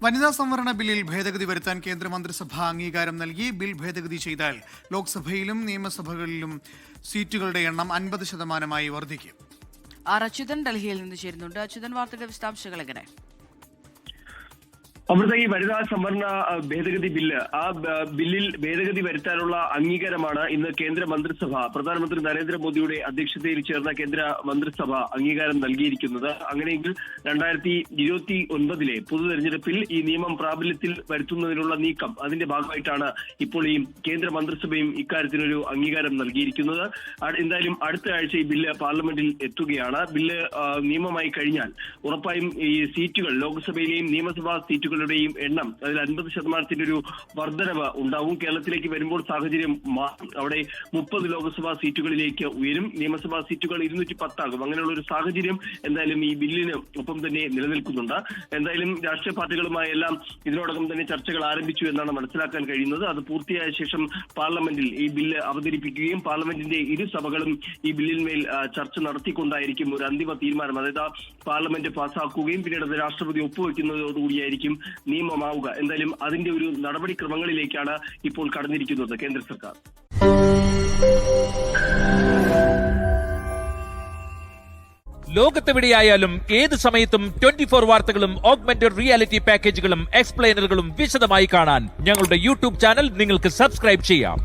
വനിതാ സംവരണ ബില്ലിൽ ഭേദഗതി വരുത്താൻ കേന്ദ്രമന്ത്രിസഭ അംഗീകാരം നൽകി. ബിൽ ഭേദഗതി ചെയ്താൽ ലോക്സഭയിലും നിയമസഭകളിലും സീറ്റുകളുടെ എണ്ണം 50% വർദ്ധിക്കും. അച്യുതൻ ഡൽഹിയിൽ നിന്ന് ചേരുന്നുണ്ട്. അച്യുതൻ, വാർത്തയുടെ വിശദാംശങ്ങൾ എങ്ങനെ? അമൃത, ഈ വനിതാ സംവരണ ഭേദഗതി ബില്ല്, ആ ബില്ലിൽ ഭേദഗതി വരുത്താനുള്ള അംഗീകാരമാണ് ഇന്ന് കേന്ദ്ര മന്ത്രിസഭ, പ്രധാനമന്ത്രി നരേന്ദ്രമോദിയുടെ അധ്യക്ഷതയിൽ ചേർന്ന കേന്ദ്ര മന്ത്രിസഭ അംഗീകാരം നൽകിയിരിക്കുന്നത്. അങ്ങനെയെങ്കിൽ 2029 പൊതു തെരഞ്ഞെടുപ്പിൽ ഈ നിയമം പ്രാബല്യത്തിൽ വരുത്തുന്നതിനുള്ള നീക്കം, അതിന്റെ ഭാഗമായിട്ടാണ് ഇപ്പോൾ ഈ കേന്ദ്ര മന്ത്രിസഭയും ഇക്കാര്യത്തിനൊരു അംഗീകാരം നൽകിയിരിക്കുന്നത്. എന്തായാലും അടുത്ത ആഴ്ച ഈ ബില്ല് പാർലമെന്റിൽ എത്തുകയാണ്. ബില്ല് നിയമമായി കഴിഞ്ഞാൽ ഉറപ്പായും ഈ സീറ്റുകൾ, ലോക്സഭയിലെയും നിയമസഭാ സീറ്റുകളുടെയും എണ്ണം അതിൽ 50% ഒരു വർധനവ് ഉണ്ടാവും. കേരളത്തിലേക്ക് വരുമ്പോൾ സാഹചര്യം മാറും. അവിടെ 30 ലോക്സഭാ സീറ്റുകളിലേക്ക് ഉയരും, നിയമസഭാ സീറ്റുകൾ 210 ആകും. അങ്ങനെയുള്ള ഒരു സാഹചര്യം എന്തായാലും ഈ ബില്ലിന് ഒപ്പം തന്നെ നിലനിൽക്കുന്നുണ്ട്. എന്തായാലും രാഷ്ട്രീയ പാർട്ടികളുമായി എല്ലാം ഇതിനോടകം തന്നെ ചർച്ചകൾ ആരംഭിച്ചു എന്നാണ് മനസ്സിലാക്കാൻ കഴിയുന്നത്. അത് പൂർത്തിയായ ശേഷം പാർലമെന്റിൽ ഈ ബില്ല് അവതരിപ്പിക്കുകയും പാർലമെന്റിന്റെ ഇരു സഭകളും ഈ ബില്ലിന്മേൽ ചർച്ച നടത്തിക്കൊണ്ടായിരിക്കും ഒരു അന്തിമ തീരുമാനം, അതായത് പാർലമെന്റ് പാസ്സാക്കുകയും പിന്നീട് അത് രാഷ്ട്രപതി ഒപ്പുവെക്കുന്നതോടുകൂടിയായിരിക്കും നിയമമാവുക. എന്തായാലും അതിന്റെ ഒരു നടപടിക്രമങ്ങളിലേക്കാണ് ഇപ്പോൾ കടന്നിരിക്കുന്നത് കേന്ദ്ര സർക്കാർ. ലോകത്തെവിടെയായാലും ഏത് സമയത്തും 24 വാർത്തകളും ഓഗ്മെന്റഡ് റിയാലിറ്റി പാക്കേജുകളും എക്സ്പ്ലെയിനറുകളും വിശദമായി കാണാൻ ഞങ്ങളുടെ യൂട്യൂബ് ചാനൽ നിങ്ങൾക്ക് സബ്സ്ക്രൈബ് ചെയ്യാം.